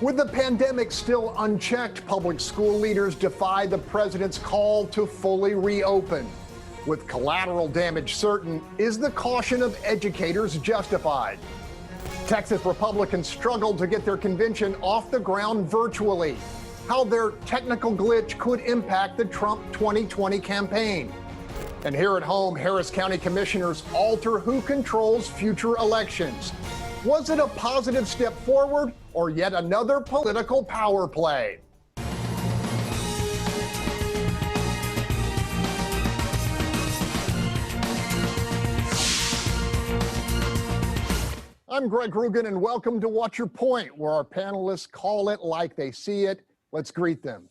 With the pandemic still unchecked, public school leaders defy the president's call to fully reopen. With collateral damage certain, is the caution of educators justified? Texas Republicans struggled to get their convention off the ground virtually. How their technical glitch could impact the Trump 2020 campaign. And here at home, Harris County commissioners alter who controls future elections. Was it a positive step forward or yet another political power play? I'm Greg Groogan, and welcome to What's Your Point, where our panelists call it like they see it. Let's greet them.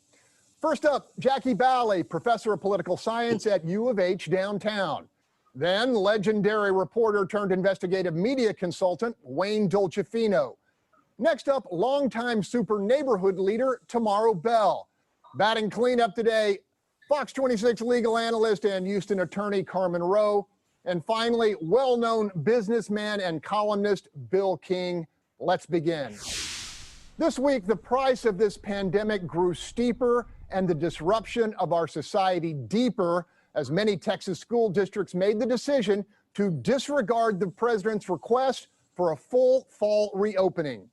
First up, Jacquie Baly, professor of political science at U of H downtown. Then legendary reporter turned investigative media consultant, Wayne Dolcefino. Next up, longtime Superneighborhood leader, Tomaro Bell. Batting cleanup today, Fox 26 legal analyst and Houston attorney, Carmen Roe. And finally, well-known businessman and columnist, Bill King. Let's begin. This week, the price of this pandemic grew steeper and the disruption of our society deeper as many Texas school districts made the decision to disregard the president's request for a full fall reopening.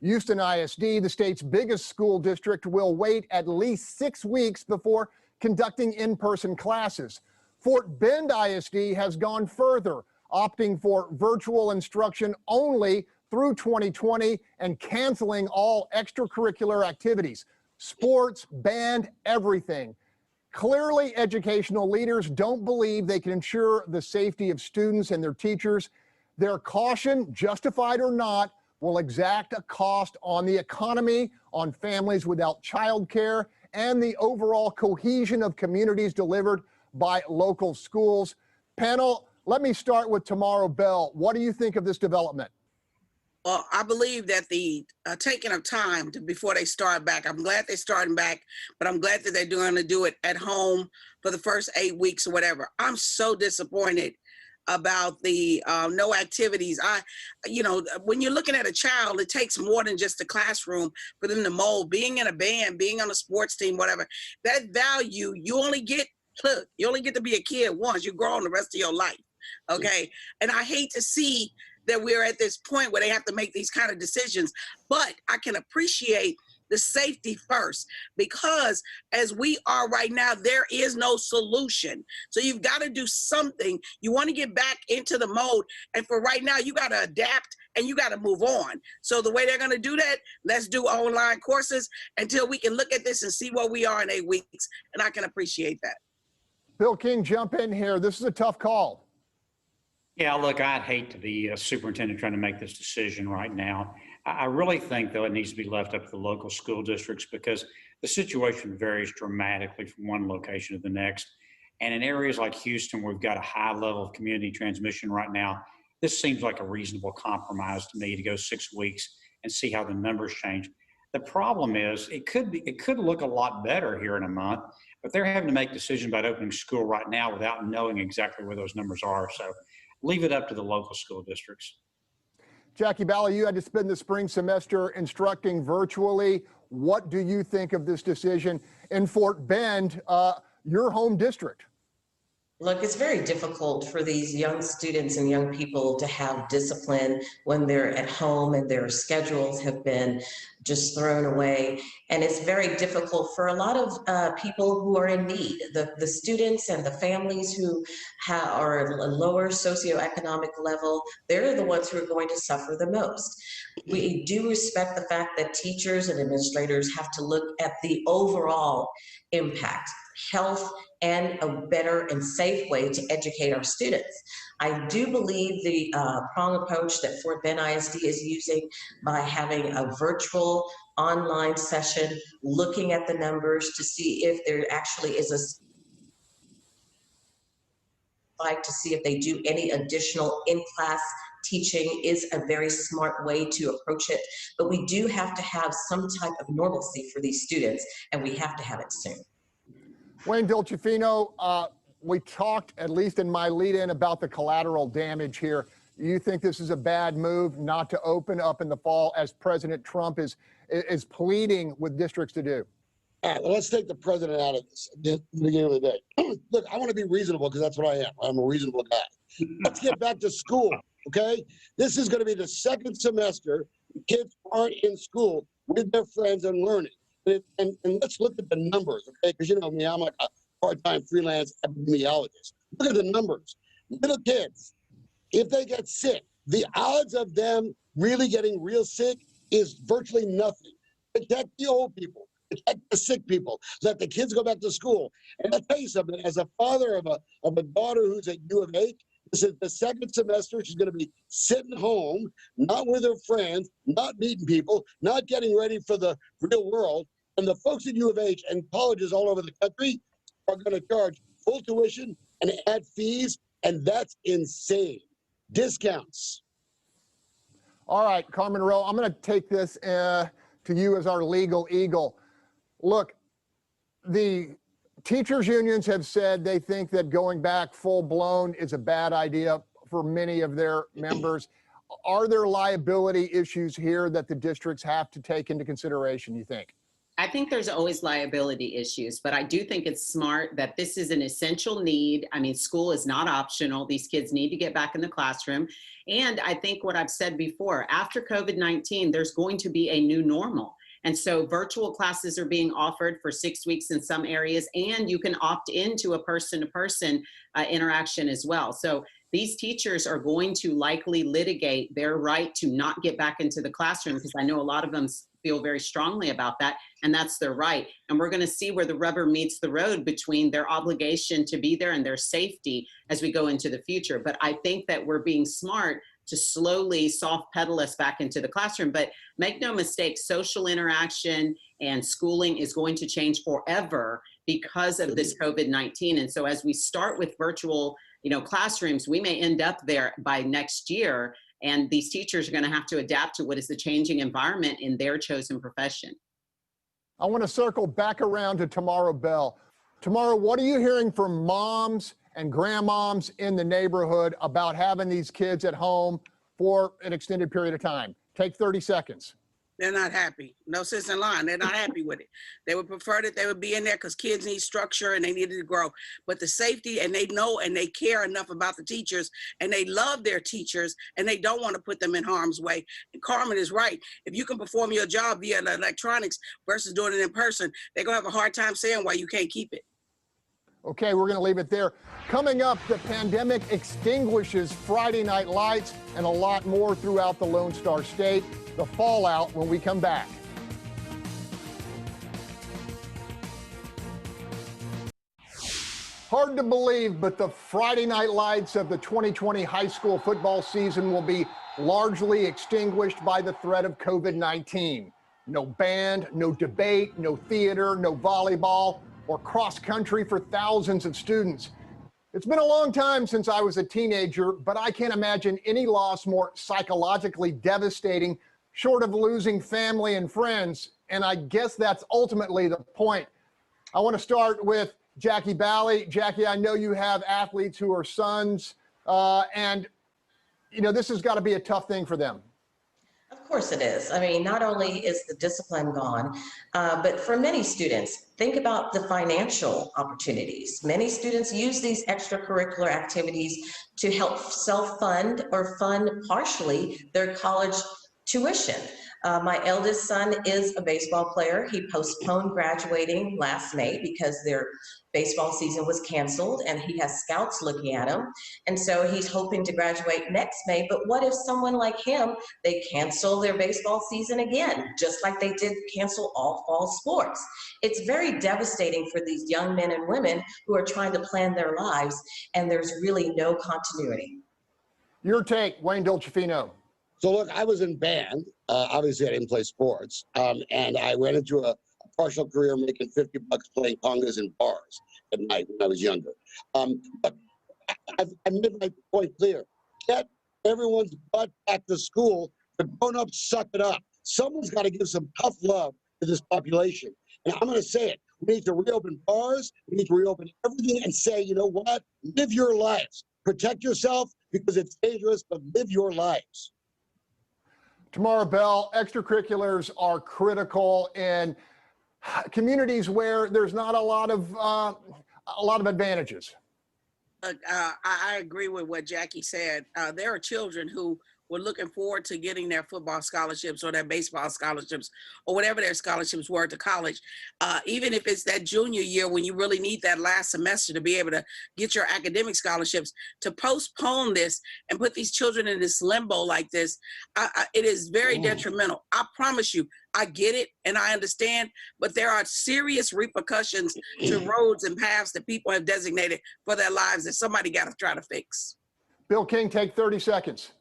Houston ISD, the state's biggest school district, will wait at least 6 weeks before conducting in-person classes. Fort Bend ISD has gone further, opting for virtual instruction only through 2020 and canceling all extracurricular activities, sports, band, everything. Clearly, educational leaders don't believe they can ensure the safety of students and their teachers. Their caution, justified or not, will exact a cost on the economy, on families without childcare, and the overall cohesion of communities delivered by local schools. Panel, let me start with Tomaro Bell. What do you think of this development? Well, I believe that the taking of time before they start back, I'm glad they're starting back, but I'm glad that they're going to do it at home for the first 8 weeks or whatever. I'm so disappointed about the no activities. When you're looking at a child, it takes more than just the classroom for them to mold. Being in a band, being on a sports team, whatever, that value, you only get to be a kid once. You grow on the rest of your life, okay? And I hate to see that we're at this point where they have to make these kind of decisions. But I can appreciate the safety first, because as we are right now, there is no solution. So you've got to do something. You want to get back into the mode. And for right now, you got to adapt and you got to move on. So the way they're going to do that, let's do online courses until we can look at this and see where we are in 8 weeks. And I can appreciate that. Bill King, jump in here. This is a tough call. Yeah, look, I'd hate to be a superintendent trying to make this decision right now. I really think, though, it needs to be left up to the local school districts because the situation varies dramatically from one location to the next. And in areas like Houston, where we've got a high level of community transmission right now, this seems like a reasonable compromise to me to go 6 weeks and see how the numbers change. The problem is it could look a lot better here in a month, but they're having to make decisions about opening school right now without knowing exactly where those numbers are. So leave it up to the local school districts. Jacquie Baly, you had to spend the spring semester instructing virtually. What do you think of this decision in Fort Bend, your home district? Look, it's very difficult for these young students and young people to have discipline when they're at home and their schedules have been just thrown away. And it's very difficult for a lot of people who are in need. The students and the families who are at a lower socioeconomic level, they're the ones who are going to suffer the most. We do respect the fact that teachers and administrators have to look at the overall impact, health, and a better and safe way to educate our students. I do believe the prong approach that Fort Bend ISD is using by having a virtual online session, looking at the numbers to see if there actually is to see if they do any additional in-class teaching is a very smart way to approach it. But we do have to have some type of normalcy for these students, and we have to have it soon. Wayne Dolcefino, we talked, at least in my lead-in, about the collateral damage here. You think this is a bad move not to open up in the fall as President Trump is pleading with districts to do? All right, well, let's take the president out of this at the beginning of the day. Look, I want to be reasonable because that's what I am. I'm a reasonable guy. Let's get back to school, okay? This is going to be the second semester. Kids aren't in school with their friends and learning. And let's look at the numbers, okay? Because you know me, I'm like a part-time freelance epidemiologist. Look at the numbers. Little kids, if they get sick, the odds of them really getting real sick is virtually nothing. Protect the old people. Protect the sick people. Let the kids go back to school. And I'll tell you something, as a father of a daughter who's at U of H, this is the second semester. She's going to be sitting home, not with her friends, not meeting people, not getting ready for the real world. And the folks at U of H and colleges all over the country are going to charge full tuition and add fees, and that's insane. Discounts. All right, Carmen Roe, I'm going to take this to you as our legal eagle. Look, the teachers' unions have said they think that going back full-blown is a bad idea for many of their members. Are there liability issues here that the districts have to take into consideration, you think? I think there's always liability issues, but I do think it's smart that this is an essential need. I mean, school is not optional. These kids need to get back in the classroom. And I think what I've said before, after COVID-19, there's going to be a new normal. And so virtual classes are being offered for 6 weeks in some areas, and you can opt into a person-to-person interaction as well. So these teachers are going to likely litigate their right to not get back into the classroom, because I know a lot of them feel very strongly about that, and that's their right. And we're going to see where the rubber meets the road between their obligation to be there and their safety as we go into the future. But I think that we're being smart to slowly soft pedal us back into the classroom. But make no mistake, social interaction and schooling is going to change forever because of this COVID-19. And so as we start with virtual, classrooms, we may end up there by next year. And these teachers are going to have to adapt to what is the changing environment in their chosen profession. I want to circle back around to Tomaro Bell. Tomaro, what are you hearing from moms and grandmoms in the neighborhood about having these kids at home for an extended period of time? Take 30 seconds. They're not happy. No sense in lying. They're not happy with it. They would prefer that they would be in there because kids need structure and they needed to grow. But the safety, and they know and they care enough about the teachers, and they love their teachers, and they don't want to put them in harm's way. And Carmen is right. If you can perform your job via electronics versus doing it in person, they're going to have a hard time saying why you can't keep it. Okay, we're going to leave it there. Coming up, the pandemic extinguishes Friday night lights and a lot more throughout the Lone Star State. The fallout when we come back. Hard to believe, but the Friday night lights of the 2020 high school football season will be largely extinguished by the threat of COVID-19. No band, no debate, no theater, no volleyball, or cross country for thousands of students. It's been a long time since I was a teenager, but I can't imagine any loss more psychologically devastating, short of losing family and friends. And I guess that's ultimately the point. I want to start with Jacquie Baly. Jacquie, I know you have athletes who are sons, and this has got to be a tough thing for them. Of course it is. I mean, not only is the discipline gone, but for many students, think about the financial opportunities. Many students use these extracurricular activities to help self-fund or fund partially their college tuition. My eldest son is a baseball player. He postponed graduating last May because their baseball season was canceled, and he has scouts looking at him. And so he's hoping to graduate next May. But what if someone like him, they cancel their baseball season again, just like they did cancel all fall sports? It's very devastating for these young men and women who are trying to plan their lives, and there's really no continuity. Your take, Wayne Dolcefino. So look, I was in band. Obviously, I didn't play sports, and I went into a partial career making $50 playing congas in bars at night when I was younger. But I've made my point clear. Get everyone's butt back to school. The grown-ups suck it up. Someone's got to give some tough love to this population. And I'm going to say it. We need to reopen bars. We need to reopen everything and say, you know what? Live your lives. Protect yourself. because it's dangerous, but live your lives. Tomaro Bell, extracurriculars are critical in communities where there's not a lot of advantages. I agree with what Jackie said. There are children who were looking forward to getting their football scholarships or their baseball scholarships or whatever their scholarships were to college. Even if it's that junior year when you really need that last semester to be able to get your academic scholarships, to postpone this and put these children in this limbo like this, it is very detrimental. I promise you, I get it and I understand, but there are serious repercussions to roads and paths that people have designated for their lives that somebody got to try to fix. Bill King, take 30 seconds.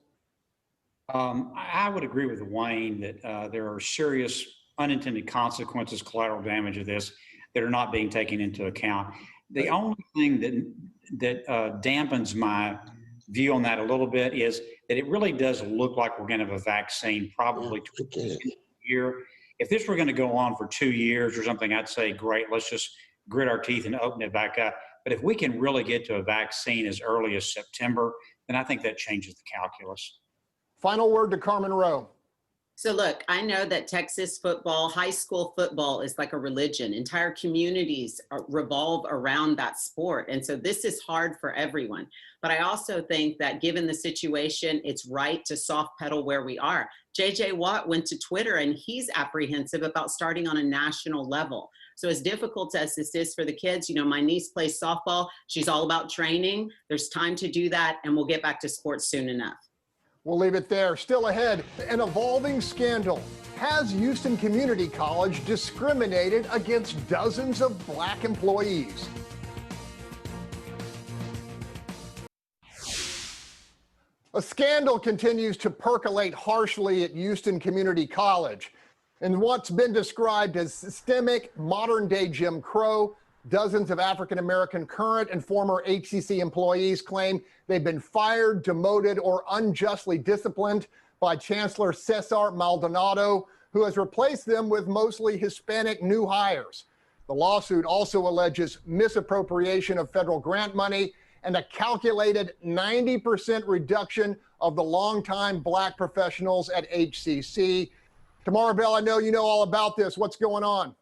I would agree with Wayne that there are serious unintended consequences, collateral damage of this that are not being taken into account. The only thing that dampens my view on that a little bit is that it really does look like we're going to have a vaccine probably towards the end of the year. If this were going to go on for 2 years or something, I'd say, great, let's just grit our teeth and open it back up. But if we can really get to a vaccine as early as September, then I think that changes the calculus. Final word to Carmen Roe. So look, I know that Texas football, high school football is like a religion. Entire communities revolve around that sport. And so this is hard for everyone. But I also think that given the situation, it's right to soft pedal where we are. JJ Watt went to Twitter and he's apprehensive about starting on a national level. So as difficult as this is for the kids, you know, my niece plays softball. She's all about training. There's time to do that. And we'll get back to sports soon enough. We'll leave it there. Still ahead, an evolving scandal. Has Houston Community College discriminated against dozens of black employees? A scandal continues to percolate harshly at Houston Community College. In what's been described as systemic modern-day Jim Crow, dozens of African-American current and former HCC employees claim they've been fired, demoted, or unjustly disciplined by Chancellor Cesar Maldonado, who has replaced them with mostly Hispanic new hires. The lawsuit also alleges misappropriation of federal grant money and a calculated 90% reduction of the longtime black professionals at HCC. Tomaro Bell, I know you know all about this. What's going on?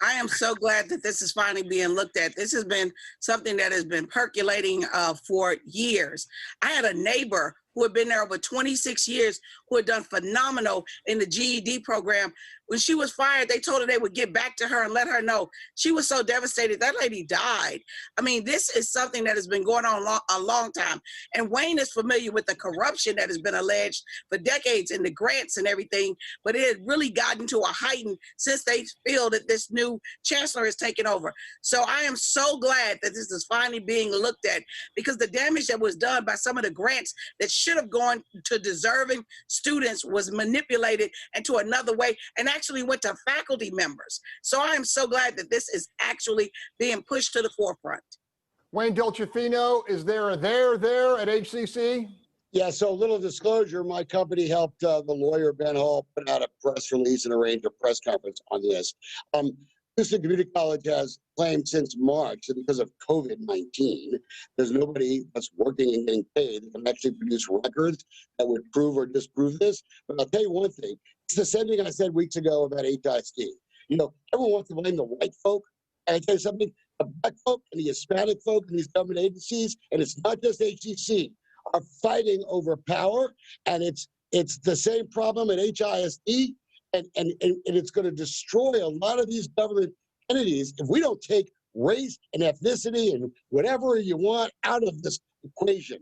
I am so glad that this is finally being looked at. This has been something that has been percolating for years. I had a neighbor who had been there over 26 years, who had done phenomenal in the GED program. When she was fired, they told her they would get back to her and let her know. She was so devastated. That lady died. I mean, this is something that has been going on a long time. And Wayne is familiar with the corruption that has been alleged for decades in the grants and everything, but it had really gotten to a heightened since they feel that this new chancellor has taken over. So I am so glad that this is finally being looked at, because the damage that was done by some of the grants that should have gone to deserving students was manipulated into another way and actually went to faculty members. So I am so glad that this is actually being pushed to the forefront. Wayne Dolcefino, is there a there at HCC? Yeah, so a little disclosure, my company helped the lawyer Ben Hall put out a press release and arrange a press conference on this. Houston Community College has claimed since March that because of COVID-19, there's nobody that's working and getting paid that can actually produce records that would prove or disprove this. But I'll tell you one thing, it's the same thing I said weeks ago about HISD. You know, everyone wants to blame the white folk. And I tell you something, the black folk and the Hispanic folk in these government agencies, and it's not just HCC, are fighting over power. And it's the same problem at HISD. And it's going to destroy a lot of these government entities if we don't take race and ethnicity and whatever you want out of this equation.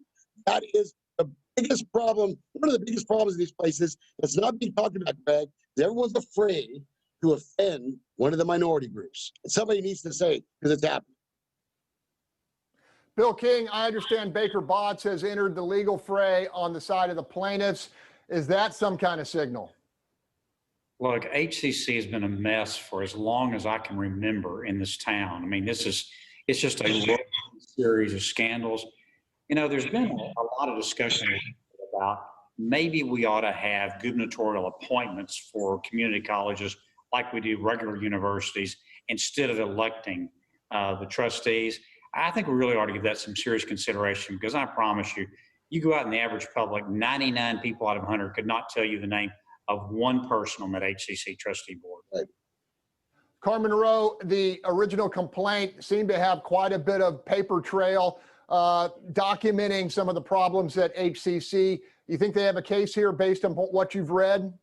That is the biggest problem. One of the biggest problems in these places that's not being talked about, Greg, is everyone's afraid to offend one of the minority groups. And somebody needs to say, because it's happening. Bill King, I understand Baker Botts has entered the legal fray on the side of the plaintiffs. Is that some kind of signal? Look, HCC has been a mess for as long as I can remember in this town. I mean, it's just a long series of scandals. You know, there's been a lot of discussion about maybe we ought to have gubernatorial appointments for community colleges like we do regular universities instead of electing the trustees. I think we really ought to give that some serious consideration, because I promise you, You go out in the average public, 99 people out of 100 could not tell you the name of one person on that HCC trustee board. Right. Carmen Roe, the original complaint seemed to have quite a bit of paper trail documenting some of the problems at HCC. You think they have a case here based on what you've read?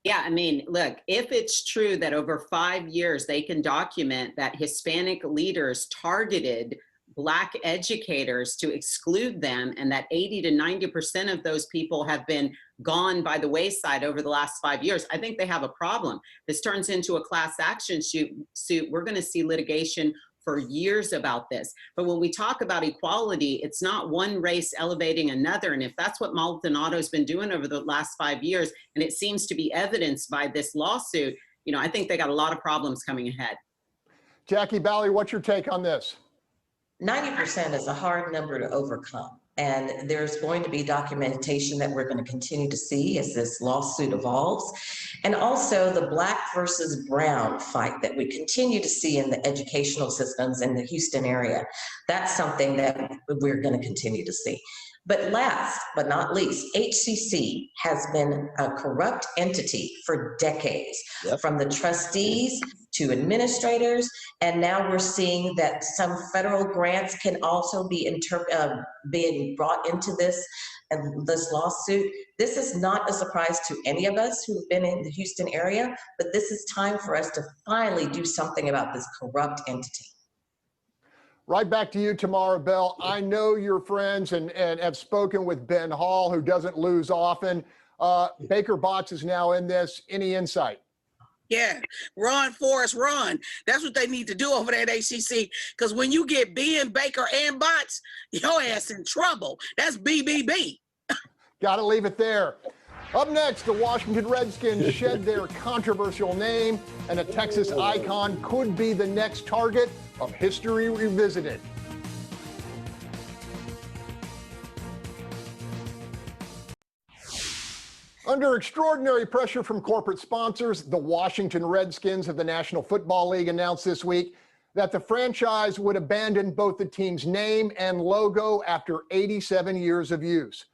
Yeah, I mean, look, if it's true that over 5 years they can document that Hispanic leaders targeted Black educators to exclude them, and that 80 to 90% of those people have been gone by the wayside over the last 5 years, I think they have a problem. This turns into a class action suit. We're going to see litigation for years about this. But when we talk about equality, it's not one race elevating another. And if that's what Maldonado's been doing over the last 5 years, and it seems to be evidenced by this lawsuit, you know, I think they got a lot of problems coming ahead. Jacquie Baly, what's your take on this? 90% is a hard number to overcome. And there's going to be documentation that we're going to continue to see as this lawsuit evolves. And also the Black versus Brown fight that we continue to see in the educational systems in the Houston area. That's something that we're going to continue to see. But last but not least, HCC has been a corrupt entity for decades, from the trustees to administrators, and now we're seeing that some federal grants can also be being brought into this lawsuit. This is not a surprise to any of us who've been in the Houston area, but this is time for us to finally do something about this corrupt entity. Right back to you, Tomaro Bell. I know you're friends and have spoken with Ben Hall, who doesn't lose often. Baker Botts is now in this. Any insight? Yeah, run, Forrest, run. That's what they need to do over there at HCC. Because when you get Ben, Baker, and Botts, your ass in trouble. That's BBB. Got to leave it there. Up next, the Washington Redskins shed their controversial name, and a Texas icon could be the next target of History Revisited. Under extraordinary pressure from corporate sponsors, the Washington Redskins of the National Football League announced this week that the franchise would abandon both the team's name and logo after 87 years of use.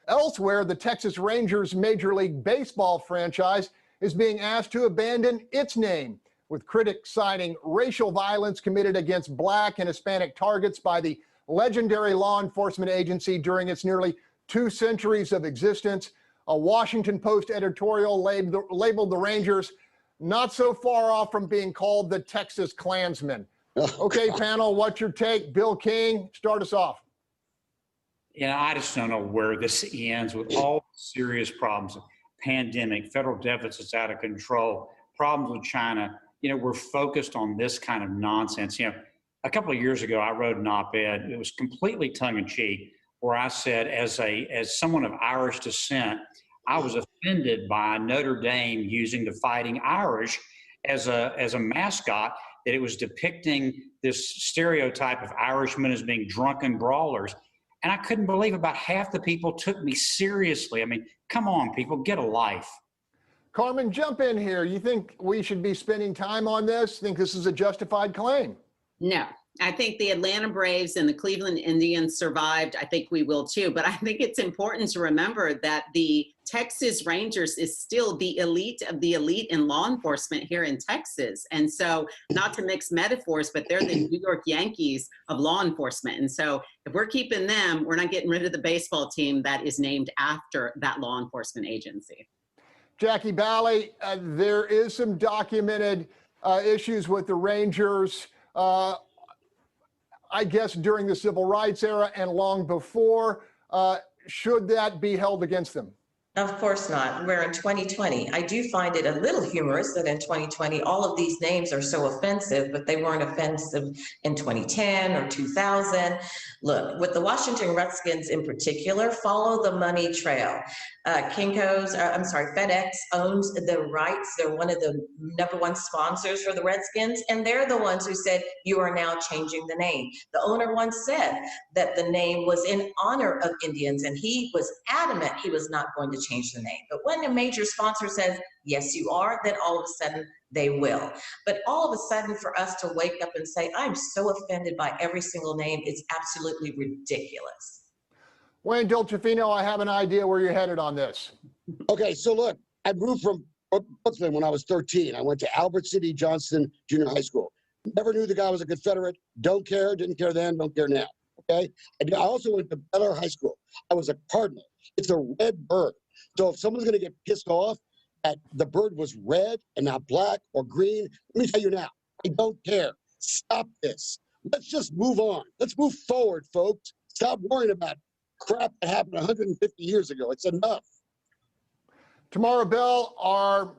Elsewhere, the Texas Rangers Major League Baseball franchise is being asked to abandon its name, with critics citing racial violence committed against Black and Hispanic targets by the legendary law enforcement agency during its nearly 2 centuries of existence. A Washington Post editorial labeled the Rangers not so far off from being called the Texas Klansmen. Okay, panel, what's your take? Bill King, start us off. You know, I just don't know where this ends with all serious problems, pandemic, federal deficits out of control, problems with China. You know, we're focused on this kind of nonsense. You know, a couple of years ago, I wrote an op-ed. It was completely tongue-in-cheek, where I said, as someone of Irish descent, I was offended by Notre Dame using the Fighting Irish as a mascot, that it was depicting this stereotype of Irishmen as being drunken brawlers. And I couldn't believe about half the people took me seriously. I mean, come on, people, get a life. Carmen, jump in here. You think we should be spending time on this? Think this is a justified claim? No, I think the Atlanta Braves and the Cleveland Indians survived. I think we will too. But I think it's important to remember that the Texas Rangers is still the elite of the elite in law enforcement here in Texas. And so, not to mix metaphors, but they're the New York Yankees of law enforcement. And so if we're keeping them, we're not getting rid of the baseball team that is named after that law enforcement agency. Jacquie Baly, there is some documented issues with the Rangers, I guess during the civil rights era and long before. Should that be held against them? Of course not. We're in 2020. I do find it a little humorous that in 2020, all of these names are so offensive, but they weren't offensive in 2010 or 2000. Look, with the Washington Redskins in particular, follow the money trail. FedEx owns the rights. They're one of the #1 sponsors for the Redskins, and they're the ones who said, you are now changing the name. The owner once said that the name was in honor of Indians, and he was adamant he was not going to change the name. But when a major sponsor says, yes, you are, then all of a sudden they will. But all of a sudden for us to wake up and say, I'm so offended by every single name, it's absolutely ridiculous. Wayne Dolcefino, I have an idea where you're headed on this. Okay, so look, I moved from Brooklyn when I was 13. I went to Albert City Johnston Junior High School. Never knew the guy was a Confederate. Don't care, didn't care then, don't care now. Okay? And I also went to Bel Air High School. I was a cardinal. It's a red bird. So if someone's going to get pissed off that the bird was red and not black or green, let me tell you now, I don't care. Stop this. Let's just move on. Let's move forward, folks. Stop worrying about crap that happened 150 years ago. It's enough. Tomaro Bell, are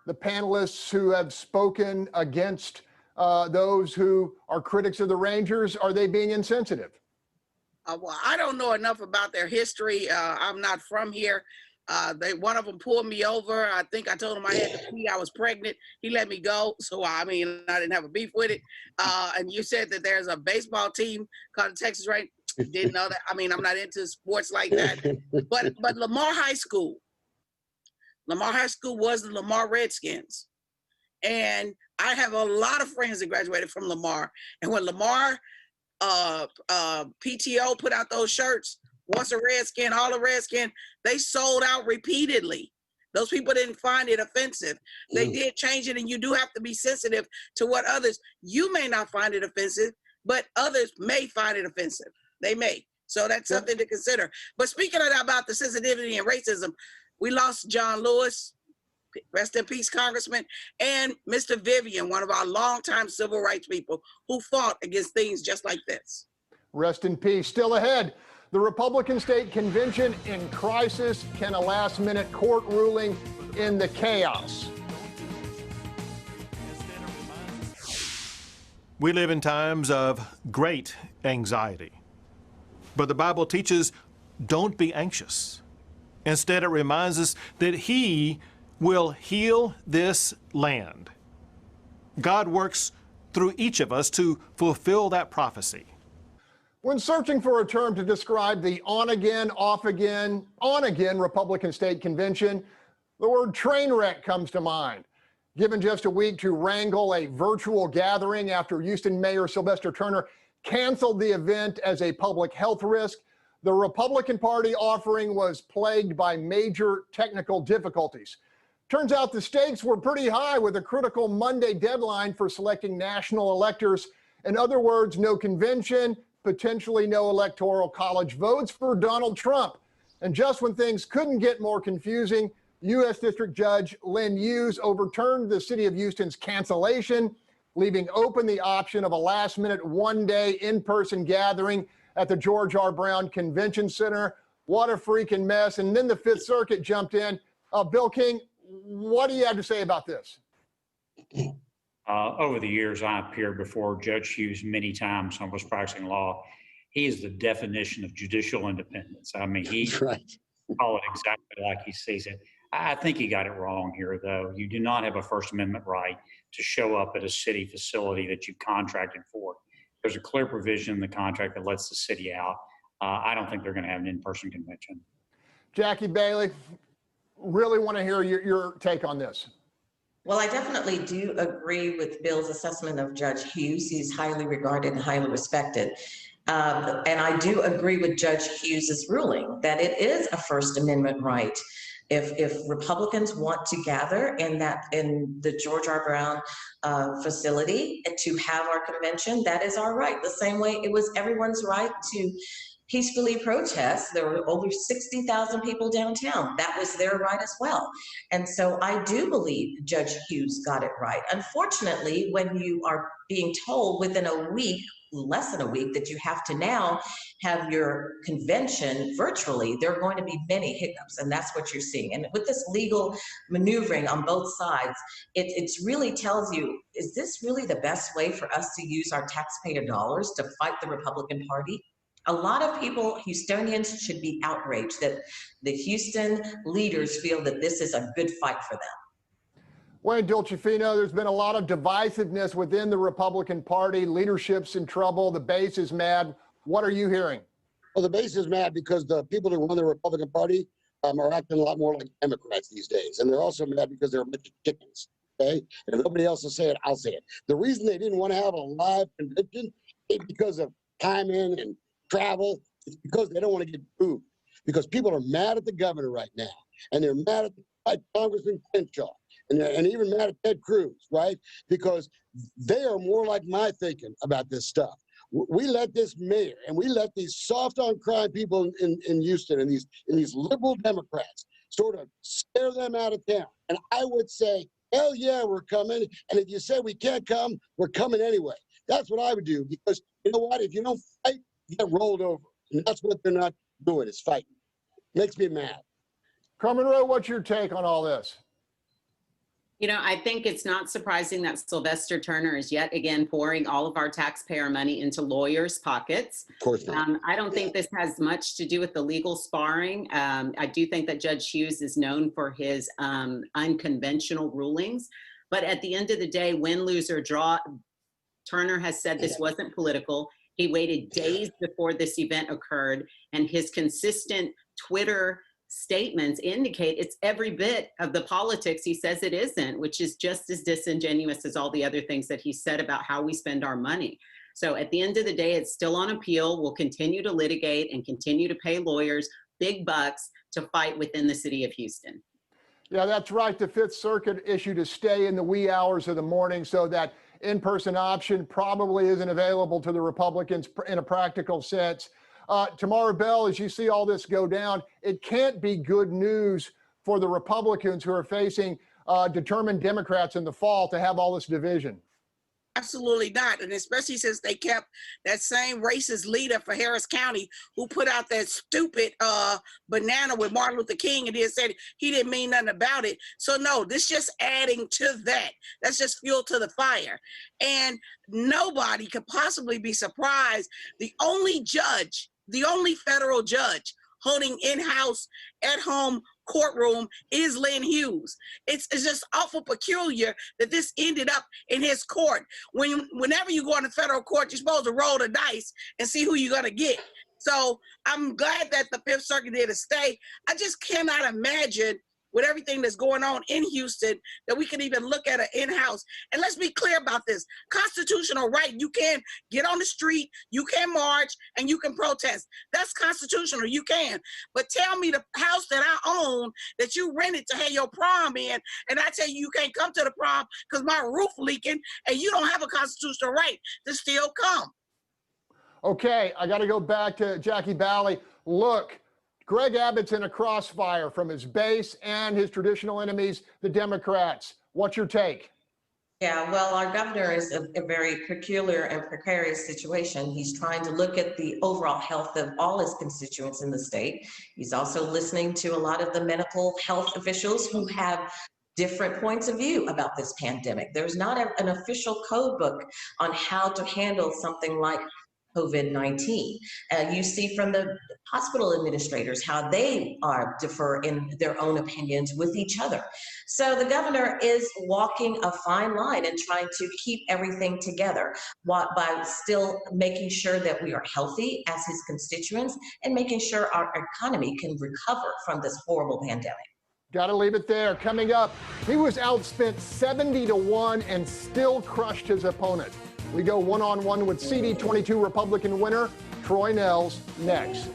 the panelists who have spoken against those who are critics of the Rangers, are they being insensitive? Well, I don't know enough about their history. I'm not from here. One of them pulled me over. I think I told him I had to pee. I was pregnant. He let me go. So, I mean, I didn't have a beef with it. And you said that there's a baseball team called the Texas Rangers. Didn't know that. I mean, I'm not into sports like that. But Lamar High School was the Lamar Redskins. And I have a lot of friends that graduated from Lamar. And when Lamar PTO put out those shirts, once a Redskin, all a Redskin, they sold out repeatedly. Those people didn't find it offensive. They did change it, and you do have to be sensitive to what others, you may not find it offensive, but others may find it offensive. They may. So that's something to consider. But speaking of that, about the sensitivity and racism, we lost John Lewis, rest in peace, Congressman, and Mr. Vivian, one of our longtime civil rights people who fought against things just like this. Rest in peace. Still ahead, the Republican State Convention in crisis. Can a last-minute court ruling end the chaos? We live in times of great anxiety. But the Bible teaches, don't be anxious. Instead, it reminds us that He will heal this land. God works through each of us to fulfill that prophecy. When searching for a term to describe the on-again, off-again, on-again Republican State Convention, the word train wreck comes to mind. Given just a week to wrangle a virtual gathering after Houston Mayor Sylvester Turner canceled the event as a public health risk, the Republican Party offering was plagued by major technical difficulties. Turns out the stakes were pretty high with a critical Monday deadline for selecting national electors. In other words, no convention, potentially no electoral college votes for Donald Trump. And just when things couldn't get more confusing, U.S. District Judge Lynn Hughes overturned the city of Houston's cancellation, leaving open the option of a last-minute one-day in-person gathering at the George R. Brown Convention Center. What a freaking mess. And then the Fifth Circuit jumped in. Bill King, what do you have to say about this? Over the years, I appeared before Judge Hughes many times when I was practicing law. He is the definition of judicial independence. I mean, he Right. call it exactly like he sees it. I think he got it wrong here, though. You do not have a First Amendment right to show up at a city facility that you've contracted for. There's a clear provision in the contract that lets the city out. I don't think they're going to have an in-person convention. Jacquie Baly, really want to hear your take on this. Well, I definitely do agree with Bill's assessment of Judge Hughes. He's highly regarded and highly respected. And I do agree with Judge Hughes's ruling that it is a First Amendment right. If Republicans want to gather in the George R. Brown facility to have our convention, that is our right. The same way it was everyone's right to peacefully protest. There were over 60,000 people downtown. That was their right as well. And so I do believe Judge Hughes got it right. Unfortunately, when you are being told within a week, less than a week, that you have to now have your convention virtually, there are going to be many hiccups, and that's what you're seeing. And with this legal maneuvering on both sides, it really tells you, is this really the best way for us to use our taxpayer dollars to fight the Republican Party? A lot of people, Houstonians, should be outraged that the Houston leaders feel that this is a good fight for them. Wayne Dolcefino, there's been a lot of divisiveness within the Republican Party. Leadership's in trouble. The base is mad. What are you hearing? Well, the base is mad because the people who run the Republican Party are acting a lot more like Democrats these days. And they're also mad because they're a bunch of chickens, okay? And if nobody else will say it, I'll say it. The reason they didn't want to have a live convention is because of timing and travel. It's because they don't want to get booed. Because people are mad at the governor right now, and they're mad at Congressman Crenshaw, and even mad at Ted Cruz, right? Because they are more like my thinking about this stuff. We let this mayor and we let these soft on crime people in Houston and these liberal Democrats sort of scare them out of town. And I would say, hell yeah, we're coming. And if you say we can't come, we're coming anyway. That's what I would do, because you know what? If you don't fight, you get rolled over. And that's what they're not doing, is fighting. Makes me mad. Carmen Roe, what's your take on all this? You know, I think it's not surprising that Sylvester Turner is yet again pouring all of our taxpayer money into lawyers' pockets. Of course not. I don't think this has much to do with the legal sparring. I do think that Judge Hughes is known for his unconventional rulings. But at the end of the day, win, lose, or draw, Turner has said this wasn't political. He waited days before this event occurred, and his consistent Twitter statements indicate it's every bit of the politics he says it isn't, which is just as disingenuous as all the other things that he said about how we spend our money. So at the end of the day, it's still on appeal. We'll continue to litigate and continue to pay lawyers big bucks to fight within the city of Houston. Yeah, that's right. The Fifth Circuit issued a stay in the wee hours of the morning, so that in-person option probably isn't available to the Republicans in a practical sense. Tomaro Bell, as you see all this go down, it can't be good news for the Republicans who are facing determined Democrats in the fall to have all this division. Absolutely not. And especially since they kept that same racist leader for Harris County who put out that stupid banana with Martin Luther King and then said he didn't mean nothing about it. So no, this just adding to that. That's just fuel to the fire. And nobody could possibly be surprised. The only judge, the only federal judge holding in-house, at-home courtroom is Lynn Hughes. It's just awful peculiar that this ended up in his court. Whenever you go into federal court, you're supposed to roll the dice and see who you're gonna get. So I'm glad that the Fifth Circuit did a stay. I just cannot imagine, with everything that's going on in Houston, that we can even look at an in-house. And let's be clear about this. Constitutional right, you can get on the street, you can march, and you can protest. That's constitutional, you can. But tell me the house that I own that you rented to have your prom in, and I tell you you can't come to the prom because my roof leaking, and you don't have a constitutional right to still come. Okay, I got to go back to Jacquie Baly. Look, Greg Abbott's in a crossfire from his base and his traditional enemies, the Democrats. What's your take? Yeah, well, our governor is a very peculiar and precarious situation. He's trying to look at the overall health of all his constituents in the state. He's also listening to a lot of the medical health officials who have different points of view about this pandemic. There's not an official code book on how to handle something like COVID-19. You see from the hospital administrators how they differ in their own opinions with each other. So the governor is walking a fine line and trying to keep everything together by still making sure that we are healthy as his constituents and making sure our economy can recover from this horrible pandemic. Got to leave it there. Coming up, he was outspent 70-1 and still crushed his opponent. We go one-on-one with CD22 Republican winner Troy Nels next.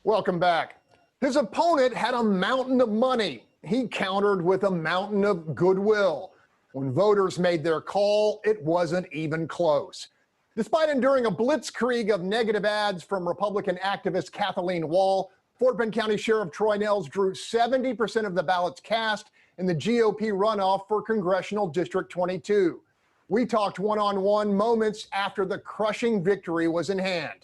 Welcome back. His opponent had a mountain of money. He countered with a mountain of goodwill. When voters made their call, it wasn't even close. Despite enduring a blitzkrieg of negative ads from Republican activist Kathleen Wall, Fort Bend County Sheriff Troy Nels drew 70% of the ballots cast in the GOP runoff for Congressional District 22. We talked one-on-one moments after the crushing victory was in hand.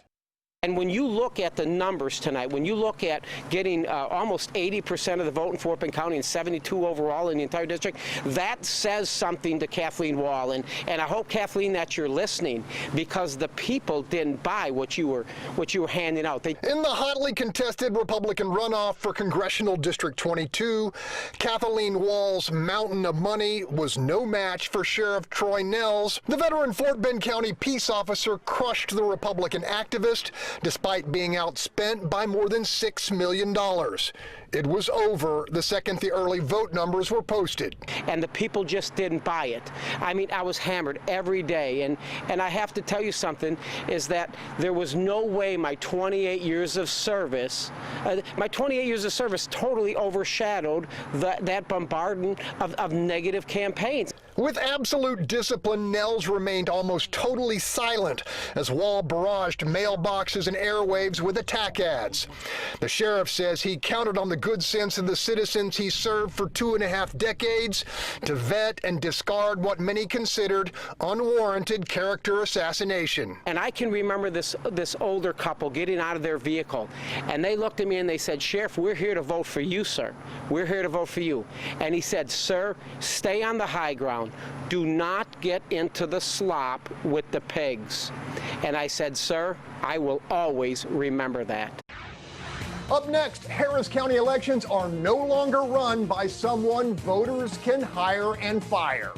And when you look at the numbers tonight, when you look at getting almost 80% of the vote in Fort Bend County and 72 overall in the entire district, that says something to Kathleen Wall. And I hope, Kathleen, that you're listening, because the people didn't buy what you were handing out. In the hotly contested Republican runoff for Congressional District 22, Kathleen Wall's mountain of money was no match for Sheriff Troy Nels. The veteran Fort Bend County peace officer crushed the Republican activist, despite being outspent by more than $6 million. It was over the second the early vote numbers were posted. And the people just didn't buy it. I mean, I was hammered every day. And I have to tell you something, is that there was no way my 28 years of service, totally overshadowed that bombardment of negative campaigns. With absolute discipline, Nels remained almost totally silent as Wall barraged mailboxes and airwaves with attack ads. The sheriff says he counted on the good sense of the citizens he served for 2.5 decades to vet and discard what many considered unwarranted character assassination. And I can remember this older couple getting out of their vehicle, and they looked at me and they said, "Sheriff, we're here to vote for you, sir. We're here to vote for you." And he said, "Sir, stay on the high ground. Do not get into the slop with the pigs." And I said, "Sir, I will always remember that." Up next, Harris County elections are no longer run by someone voters can hire and fire.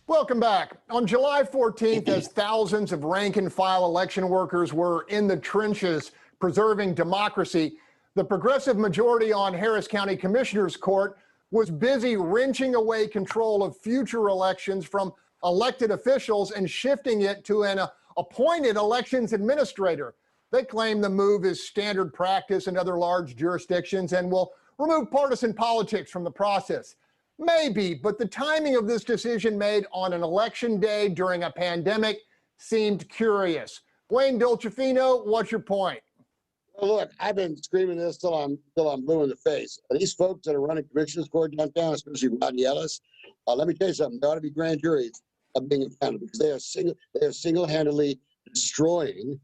Welcome back. On July 14th, as thousands of rank and file election workers were in the trenches preserving democracy, the progressive majority on Harris County Commissioners Court was busy wrenching away control of future elections from elected officials and shifting it to an appointed elections administrator. They claim the move is standard practice in other large jurisdictions and will remove partisan politics from the process. Maybe, but the timing of this decision made on an election day during a pandemic seemed curious. Wayne Dolcefino, what's your point? Well, look, I've been screaming this till I'm blue in the face. These folks that are running commissioners court downtown, especially Rodney Ellis, let me tell you something. There ought to be grand juries of being accountable because they are single-handedly destroying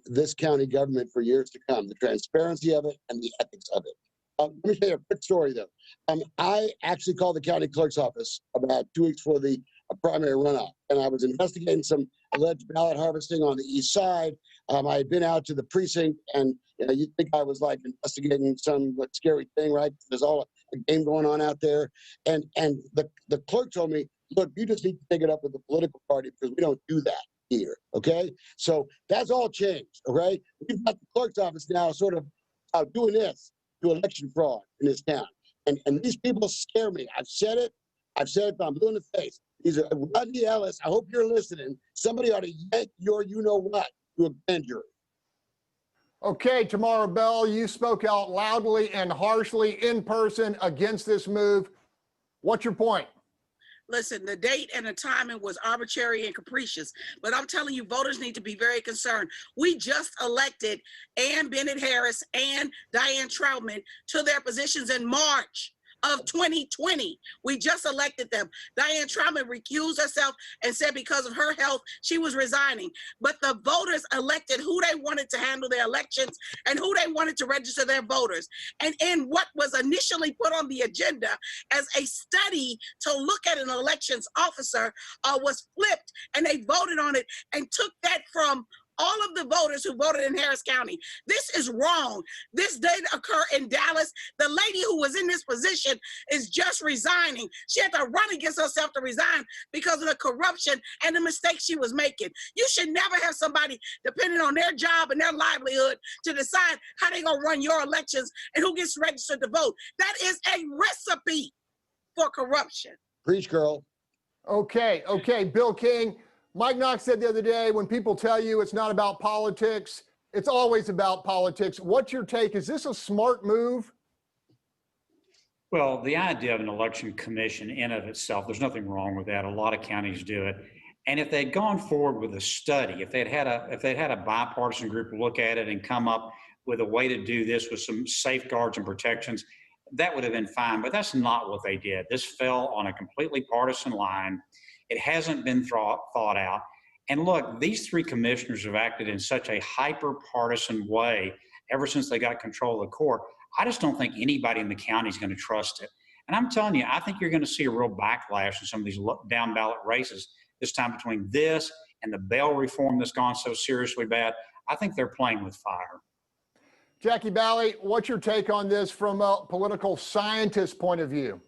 this county government for years to come. The transparency of it and the ethics of it. Let me tell you a quick story, though. I actually called the county clerk's office about 2 weeks before the primary runoff, and I was investigating some alleged ballot harvesting on the east side. I had been out to the precinct, and you'd think I was like investigating some scary thing, right? There's all a game going on out there, and the clerk told me, "Look, you just need to take it up with the political party because we don't do that here." Okay, so that's all changed. Okay, we've got the clerk's office now sort of doing this to election fraud in this town, and these people scare me. I've said it. But I'm blue in the face. These are Rodney Ellis. I hope you're listening. Somebody ought to yank your you-know-what to a grand jury. Okay, Tomaro Bell, you spoke out loudly and harshly in person against this move. What's your point? Listen, the date and the timing was arbitrary and capricious, but I'm telling you, voters need to be very concerned. We just elected Ann Bennett Harris and Diane Troutman to their positions in March of 2020. We just elected them. Diane Troutman recused herself and said because of her health, she was resigning. But the voters elected who they wanted to handle their elections and who they wanted to register their voters. And what was initially put on the agenda as a study to look at an elections officer was flipped, and they voted on it and took that from all of the voters who voted in Harris County. This is wrong. This did occur in Dallas. The lady who was in this position is just resigning. She had to run against herself to resign because of the corruption and the mistakes she was making. You should never have somebody depending on their job and their livelihood to decide how they're gonna run your elections and who gets registered to vote. That is a recipe for corruption. Preach, girl. Okay, Bill King. Mike Knox said the other day, when people tell you it's not about politics, it's always about politics. What's your take? Is this a smart move? Well, the idea of an election commission in of itself, there's nothing wrong with that. A lot of counties do it. And if they'd gone forward with a study, if they'd had a bipartisan group look at it and come up with a way to do this with some safeguards and protections, that would have been fine. But that's not what they did. This fell on a completely partisan line. It hasn't been thought out. And look, these three commissioners have acted in such a hyper-partisan way ever since they got control of the court. I just don't think anybody in the county is going to trust it. And I'm telling you, I think you're going to see a real backlash in some of these down ballot races this time between this and the bail reform that's gone so seriously bad. I think they're playing with fire. Jacquie Baly, what's your take on this from a political scientist point of view?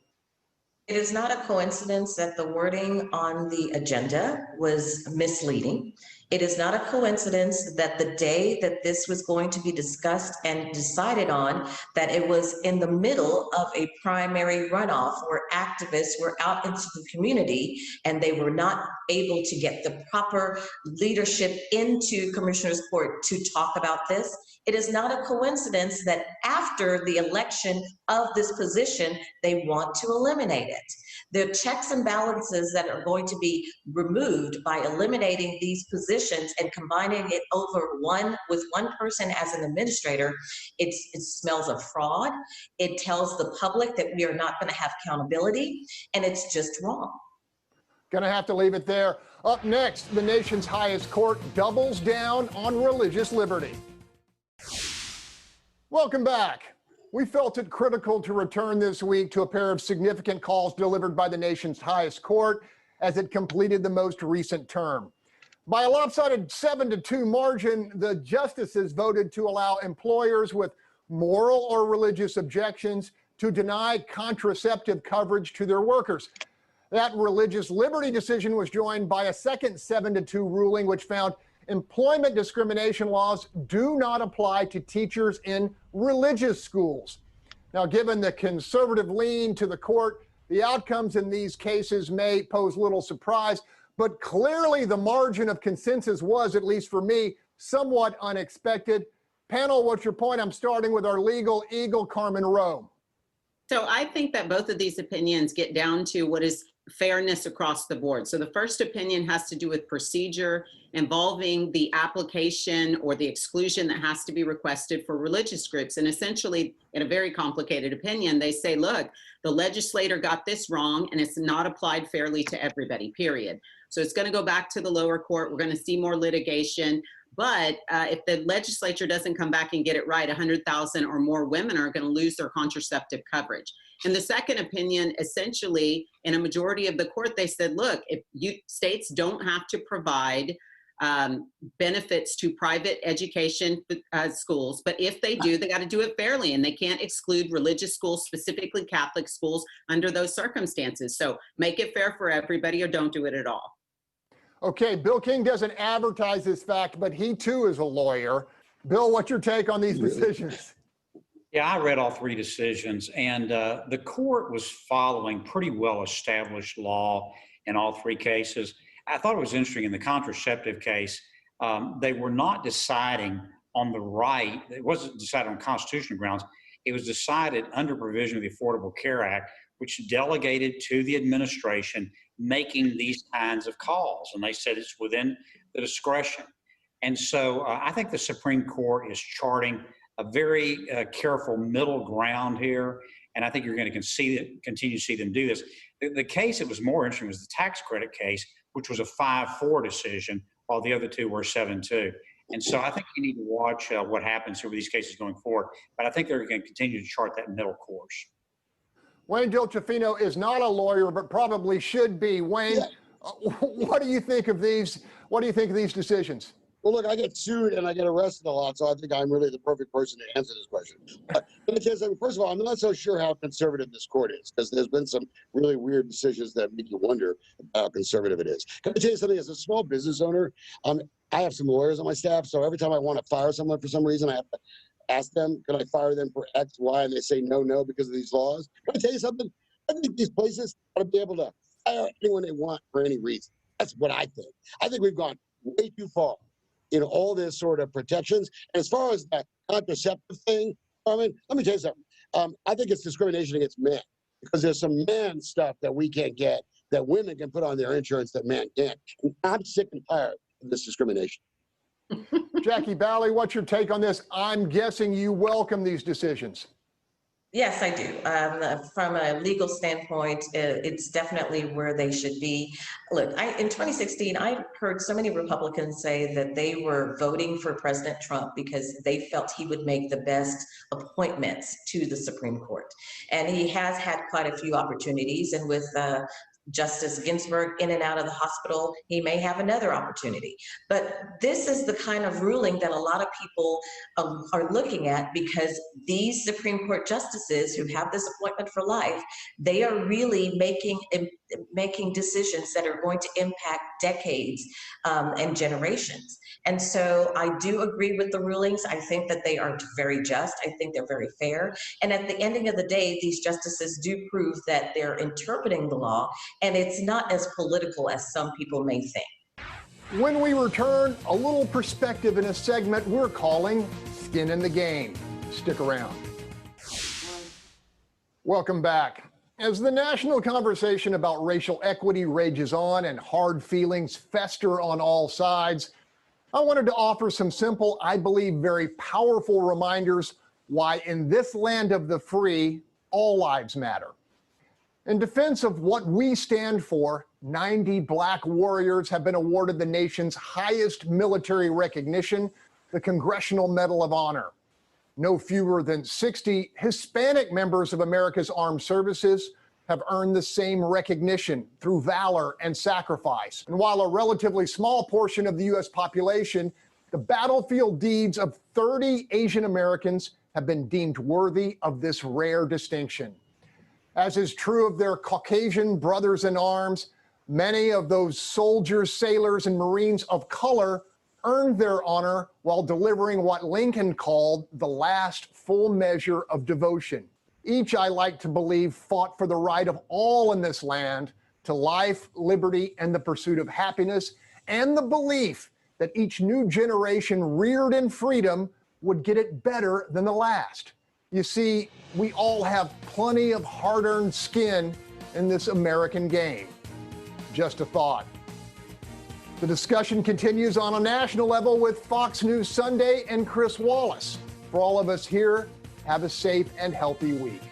It is not a coincidence that the wording on the agenda was misleading. It is not a coincidence that the day that this was going to be discussed and decided on, that it was in the middle of a primary runoff where activists were out into the community and they were not able to get the proper leadership into Commissioner's Court to talk about this. It is not a coincidence that after the election of this position, they want to eliminate it. The checks and balances that are going to be removed by eliminating these positions and combining it over with one person as an administrator, it smells of fraud. It tells the public that we are not going to have accountability, and it's just wrong. Gonna have to leave it there. Up next, the nation's highest court doubles down on religious liberty. Welcome back. We felt it critical to return this week to a pair of significant calls delivered by the nation's highest court as it completed the most recent term. By a lopsided 7-2 margin, the justices voted to allow employers with moral or religious objections to deny contraceptive coverage to their workers. That religious liberty decision was joined by a second 7-2 ruling, which found employment discrimination laws do not apply to teachers in religious schools. Now, given the conservative lean to the court, the outcomes in these cases may pose little surprise, but clearly the margin of consensus was, at least for me, somewhat unexpected. Panel, what's your point? I'm starting with our legal eagle, Carmen Roe. So I think that both of these opinions get down to what is fairness across the board. So the first opinion has to do with procedure involving the application or the exclusion that has to be requested for religious groups. And essentially, in a very complicated opinion, they say, look, the legislator got this wrong and it's not applied fairly to everybody, period. So it's going to go back to the lower court. We're going to see more litigation. But if the legislature doesn't come back and get it right, 100,000 or more women are going to lose their contraceptive coverage. And the second opinion, essentially, in a majority of the court, they said, look, if states don't have to provide benefits to private education schools, but if they do, they got to do it fairly, and they can't exclude religious schools, specifically Catholic schools, under those circumstances. So make it fair for everybody or don't do it at all. Okay, Bill King doesn't advertise this fact, but he too is a lawyer. Bill, what's your take on these decisions? Yeah, I read all three decisions, and the court was following pretty well-established law in all three cases. I thought it was interesting in the contraceptive case, they were not deciding on the right. It wasn't decided on constitutional grounds. It was decided under provision of the Affordable Care Act, which delegated to the administration making these kinds of calls. And they said it's within the discretion. And so I think the Supreme Court is charting a very careful middle ground here. And I think you're going to continue to see them do this. The case that was more interesting was the tax credit case, which was a 5-4 decision, while the other two were 7-2. And so I think you need to watch what happens here with these cases going forward. But I think they're going to continue to chart that middle course. Wayne Dolcefino is not a lawyer, but probably should be. Wayne, what do you think of these? What do you think of these decisions? Well, look, I get sued and I get arrested a lot, so I think I'm really the perfect person to answer this question. Let me tell you something. First of all, I'm not so sure how conservative this court is, because there's been some really weird decisions that make you wonder how conservative it is. Can I tell you something? As a small business owner, I have some lawyers on my staff, so every time I want to fire someone for some reason, I have to ask them, can I fire them for X, Y, and they say no because of these laws. Can I tell you something? I think these places ought to be able to fire anyone they want for any reason. That's what I think. I think we've gone way too far in all this sort of protections. And as far as that contraceptive thing, I mean, let me tell you something. I think it's discrimination against men, because there's some man stuff that we can't get that women can put on their insurance that men can't. And I'm sick and tired of this discrimination. Jacquie Baly, what's your take on this? I'm guessing you welcome these decisions. Yes, I do. From a legal standpoint, it's definitely where they should be. Look, in 2016, I heard so many Republicans say that they were voting for President Trump because they felt he would make the best appointments to the Supreme Court. And he has had quite a few opportunities, and with Justice Ginsburg in and out of the hospital, he may have another opportunity. But this is the kind of ruling that a lot of people are looking at, because these Supreme Court justices who have this appointment for life, they are really making making decisions that are going to impact decades and generations. And so I do agree with the rulings. I think that they are very just. I think they're very fair. And at the ending of the day, these justices do prove that they're interpreting the law, and it's not as political as some people may think. When we return, a little perspective in a segment we're calling Skin in the Game. Stick around. Welcome back. As the national conversation about racial equity rages on and hard feelings fester on all sides, I wanted to offer some simple, I believe very powerful reminders why in this land of the free, all lives matter. In defense of what we stand for, 90 Black warriors have been awarded the nation's highest military recognition, the Congressional Medal of Honor. No fewer than 60 Hispanic members of America's armed services have earned the same recognition through valor and sacrifice. And while a relatively small portion of the U.S. population, the battlefield deeds of 30 Asian Americans have been deemed worthy of this rare distinction. As is true of their Caucasian brothers in arms, many of those soldiers, sailors, and Marines of color earned their honor while delivering what Lincoln called the last full measure of devotion. Each, I like to believe, fought for the right of all in this land to life, liberty, and the pursuit of happiness, and the belief that each new generation reared in freedom would get it better than the last. You see, we all have plenty of hard-earned skin in this American game. Just a thought. The discussion continues on a national level with Fox News Sunday and Chris Wallace. For all of us here, have a safe and healthy week.